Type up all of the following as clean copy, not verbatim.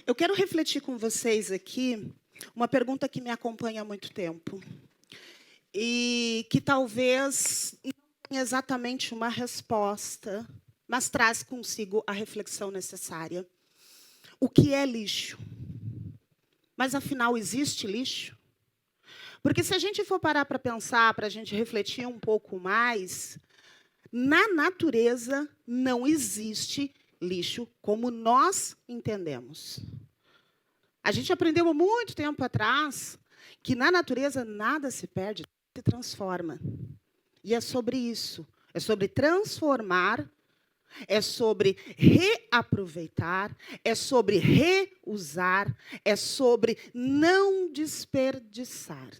Eu quero refletir com vocês aqui uma pergunta que me acompanha há muito tempo e que talvez não tenha exatamente uma resposta, mas traz consigo a reflexão necessária. O que é lixo? Mas, afinal, existe lixo? Porque se a gente for parar para pensar, para a gente refletir um pouco mais, na natureza não existe lixo como nós entendemos. A gente aprendeu há muito tempo atrás que na natureza nada se perde, se transforma. E é sobre isso. É sobre transformar, é sobre reaproveitar, é sobre reusar, é sobre não desperdiçar.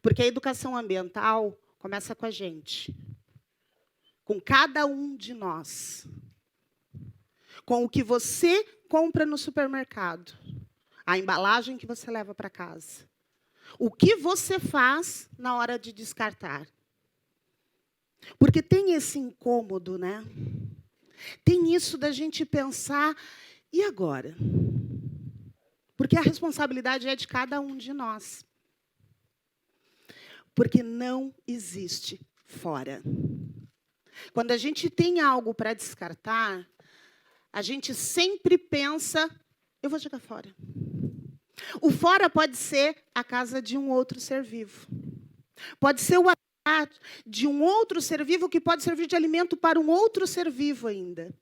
Porque a educação ambiental começa com a gente, com cada um de nós, com o que você compra no supermercado, a embalagem que você leva para casa, o que você faz na hora de descartar. Porque tem esse incômodo, né? Tem isso da gente pensar, e agora? Porque a responsabilidade é de cada um de nós. Porque não existe fora. Quando a gente tem algo para descartar, a gente sempre pensa, eu vou jogar fora. O fora pode ser a casa de um outro ser vivo. Pode ser o habitat de um outro ser vivo que pode servir de alimento para um outro ser vivo ainda.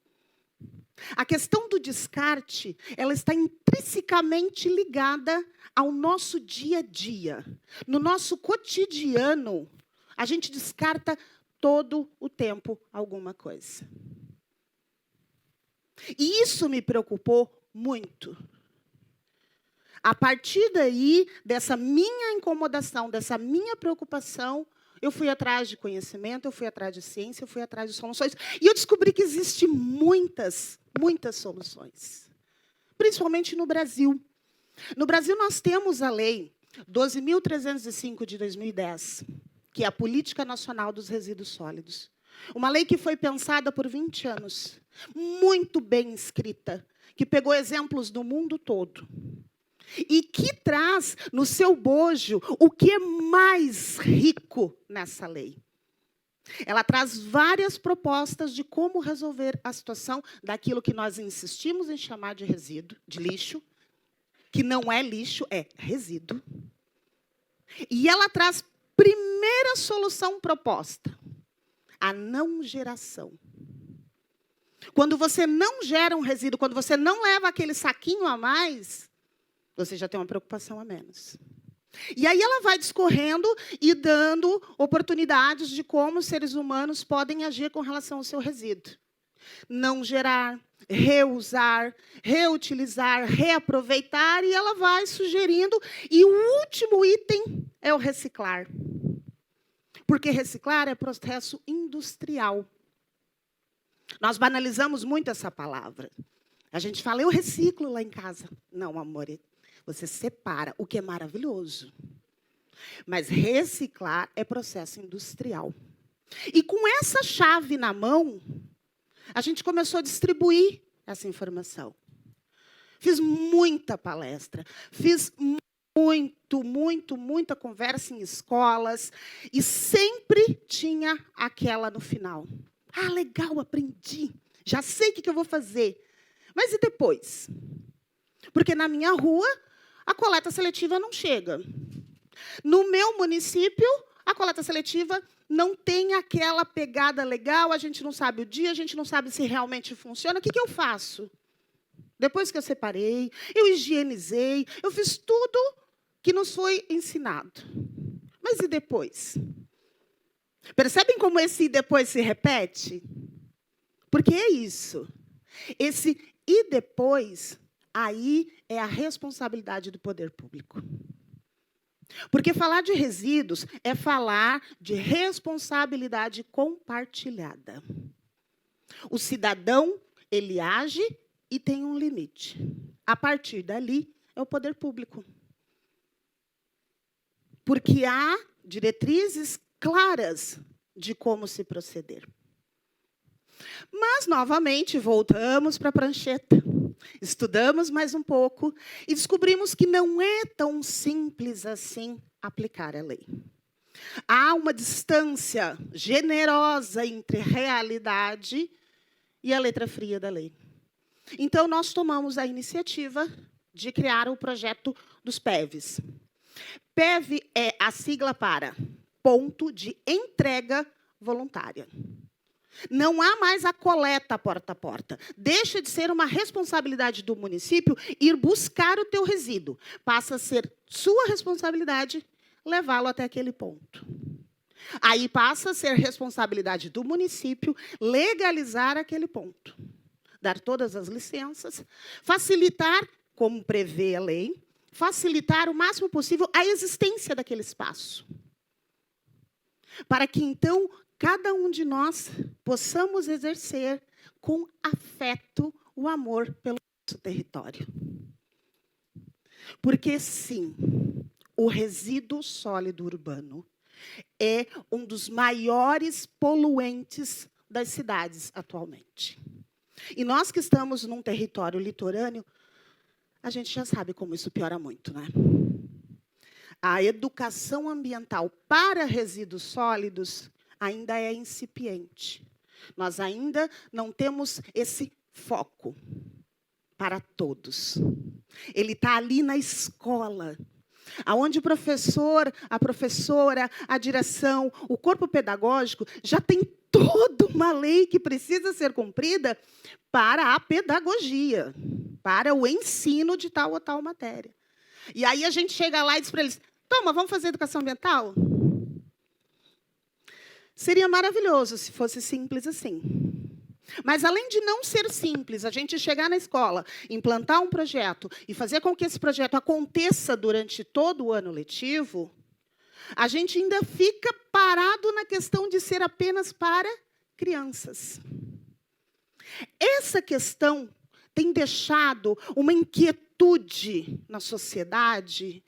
A questão do descarte, ela está intrinsecamente ligada ao nosso dia a dia. No nosso cotidiano, a gente descarta todo o tempo alguma coisa. E isso me preocupou muito. A partir daí, dessa minha incomodação, dessa minha preocupação, eu fui atrás de conhecimento, eu fui atrás de ciência, eu fui atrás de soluções. E eu descobri que existem muitas soluções. Principalmente no Brasil. No Brasil, nós temos a Lei 12.305 de 2010, que é a Política Nacional dos Resíduos Sólidos. Uma lei que foi pensada por 20 anos, muito bem escrita, que pegou exemplos do mundo todo. E que traz no seu bojo o que é mais rico nessa lei. Ela traz várias propostas de como resolver a situação daquilo que nós insistimos em chamar de resíduo, de lixo, que não é lixo, é resíduo. E ela traz primeira solução proposta, a não geração. Quando você não gera um resíduo, quando você não leva aquele saquinho a mais, você já tem uma preocupação a menos. E aí ela vai discorrendo e dando oportunidades de como os seres humanos podem agir com relação ao seu resíduo. Não gerar, reusar, reutilizar, reaproveitar, e ela vai sugerindo. E o último item é o reciclar. Porque reciclar é processo industrial. Nós banalizamos muito essa palavra. A gente fala, eu reciclo lá em casa. Não, amor, você separa, o que é maravilhoso. Mas reciclar é processo industrial. E com essa chave na mão, a gente começou a distribuir essa informação. Fiz muita palestra, fiz muita conversa em escolas, e sempre tinha aquela no final. Ah, legal, aprendi, já sei o que eu vou fazer. Mas e depois? Porque na minha rua, a coleta seletiva não chega. No meu município, a coleta seletiva não tem aquela pegada legal, a gente não sabe o dia, a gente não sabe se realmente funciona. O que eu faço? Depois que eu separei, eu higienizei, eu fiz tudo que nos foi ensinado. Mas e depois? Percebem como esse e depois se repete? Porque é isso. Esse e depois, aí é a responsabilidade do poder público. Porque falar de resíduos é falar de responsabilidade compartilhada. O cidadão, ele age e tem um limite. A partir dali, é o poder público. Porque há diretrizes claras de como se proceder. Mas, novamente, voltamos para a prancheta. estudamos mais um pouco e descobrimos que não é tão simples assim aplicar a lei. Há uma distância generosa entre a realidade e a letra fria da lei. Então, nós tomamos a iniciativa de criar o projeto dos PEVs. PEV é a sigla para Ponto de Entrega Voluntária. Não há mais a coleta porta a porta. Deixa de ser uma responsabilidade do município ir buscar o teu resíduo. Passa a ser sua responsabilidade levá-lo até aquele ponto. Aí passa a ser responsabilidade do município legalizar aquele ponto. Dar todas as licenças, facilitar, como prevê a lei, facilitar o máximo possível a existência daquele espaço. Para que, então, cada um de nós possamos exercer com afeto o amor pelo nosso território. Porque, sim, o resíduo sólido urbano é um dos maiores poluentes das cidades atualmente. E nós que estamos num território litorâneo, a gente já sabe como isso piora muito, né? A educação ambiental para resíduos sólidos ainda é incipiente. Nós ainda não temos esse foco para todos. Ele está ali na escola, aonde o professor, a professora, a direção, o corpo pedagógico já tem toda uma lei que precisa ser cumprida para a pedagogia, para o ensino de tal ou tal matéria. E aí a gente chega lá e diz para eles, toma, vamos fazer educação ambiental? Seria maravilhoso se fosse simples assim. Mas, além de não ser simples, a gente chegar na escola, implantar um projeto e fazer com que esse projeto aconteça durante todo o ano letivo, a gente ainda fica parado na questão de ser apenas para crianças. Essa questão tem deixado uma inquietude na sociedade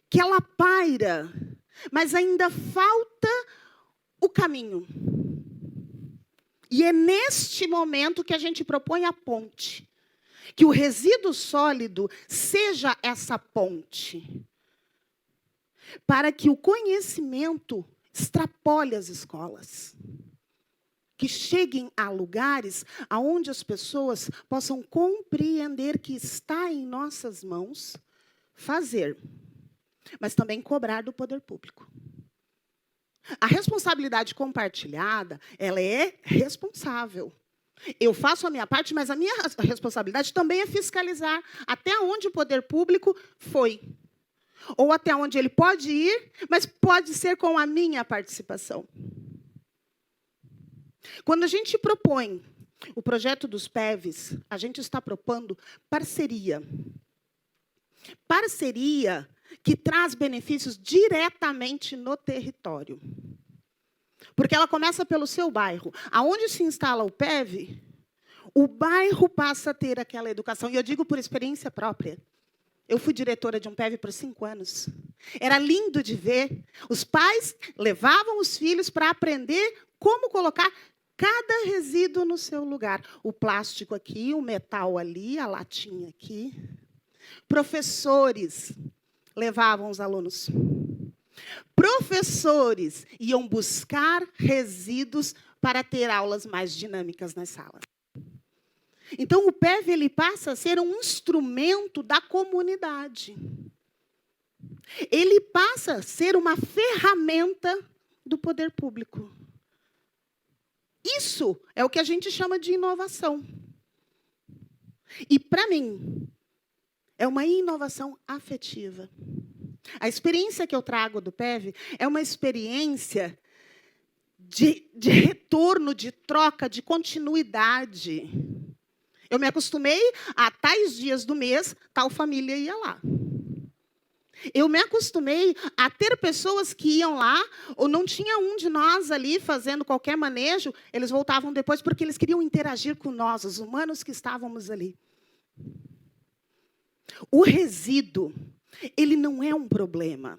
que ela paira, mas ainda falta o caminho. E é neste momento que a gente propõe a ponte. Que o resíduo sólido seja essa ponte. Para que o conhecimento extrapole as escolas. Que cheguem a lugares onde as pessoas possam compreender que está em nossas mãos fazer, mas também cobrar do poder público. A responsabilidade compartilhada, ela é responsável. Eu faço a minha parte, mas a minha responsabilidade também é fiscalizar até onde o poder público foi. Ou até onde ele pode ir, mas pode ser com a minha participação. Quando a gente propõe o projeto dos PEVs, a gente está propondo parceria. Parceria que traz benefícios diretamente no território. Porque ela começa pelo seu bairro. Aonde se instala o PEV, o bairro passa a ter aquela educação. E eu digo por experiência própria. Eu fui diretora de um PEV por 5 anos. Era lindo de ver. Os pais levavam os filhos para aprender como colocar cada resíduo no seu lugar. O plástico aqui, o metal ali, a latinha aqui. Professores levavam os alunos. Professores iam buscar resíduos para ter aulas mais dinâmicas nas salas. Então, o PEV ele passa a ser um instrumento da comunidade. Ele passa a ser uma ferramenta do poder público. Isso é o que a gente chama de inovação. E, para mim, é uma inovação afetiva. A experiência que eu trago do PEV é uma experiência de retorno, de troca, de continuidade. Eu me acostumei a tais dias do mês, tal família ia lá. Eu me acostumei a ter pessoas que iam lá, ou não tinha um de nós ali fazendo qualquer manejo, eles voltavam depois porque eles queriam interagir com nós, os humanos que estávamos ali. O resíduo, ele não é um problema.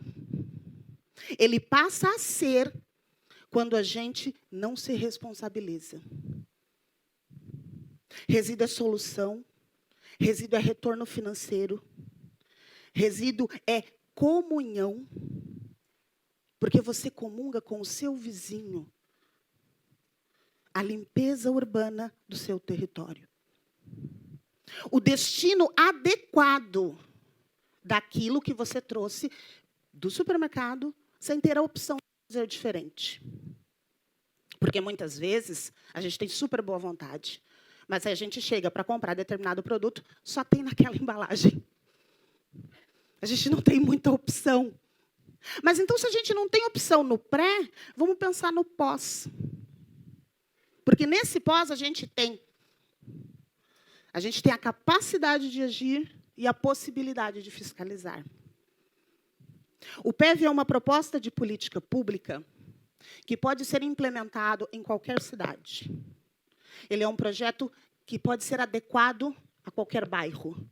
Ele passa a ser quando a gente não se responsabiliza. Resíduo é solução, Resíduo é retorno financeiro. Resíduo é comunhão. Porque você comunga com o seu vizinho a limpeza urbana do seu território. O destino adequado daquilo que você trouxe do supermercado sem ter a opção de fazer diferente. Porque muitas vezes a gente tem super boa vontade, mas aí a gente chega para comprar determinado produto, só tem naquela embalagem. A gente não tem muita opção. Mas então, se a gente não tem opção no pré, vamos pensar no pós. Porque nesse pós a gente tem a capacidade de agir e a possibilidade de fiscalizar. O PEV é uma proposta de política pública que pode ser implementado em qualquer cidade. Ele é um projeto que pode ser adequado a qualquer bairro.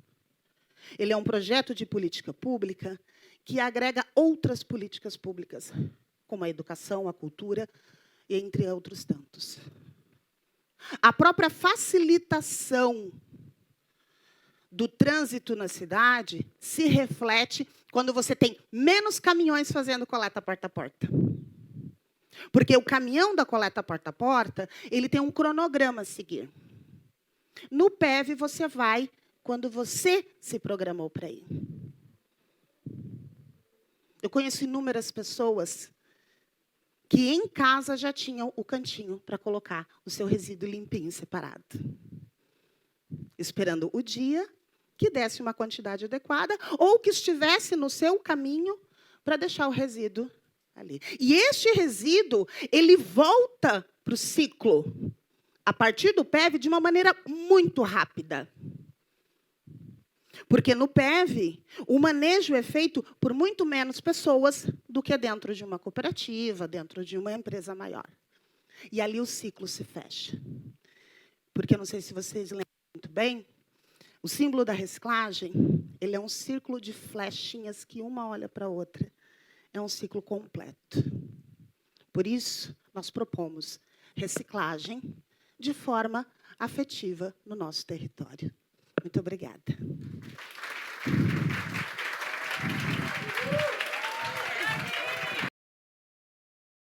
Ele é um projeto de política pública que agrega outras políticas públicas, como a educação, a cultura, e entre outros tantos. A própria facilitação do trânsito na cidade se reflete quando você tem menos caminhões fazendo coleta porta a porta. Porque o caminhão da coleta porta a porta, ele tem um cronograma a seguir. No PEV, você vai quando você se programou para ir. Eu conheço inúmeras pessoas que em casa já tinham o cantinho para colocar o seu resíduo limpinho, separado. Esperando o dia que desse uma quantidade adequada ou que estivesse no seu caminho para deixar o resíduo ali. E este resíduo, ele volta para o ciclo, a partir do PEV, de uma maneira muito rápida. Porque no PEV, o manejo é feito por muito menos pessoas do que dentro de uma cooperativa, dentro de uma empresa maior. E ali o ciclo se fecha. Porque, não sei se vocês lembram muito bem, o símbolo da reciclagem, ele é um círculo de flechinhas que uma olha para a outra. É um ciclo completo. Por isso, nós propomos reciclagem de forma afetiva no nosso território. Muito obrigada.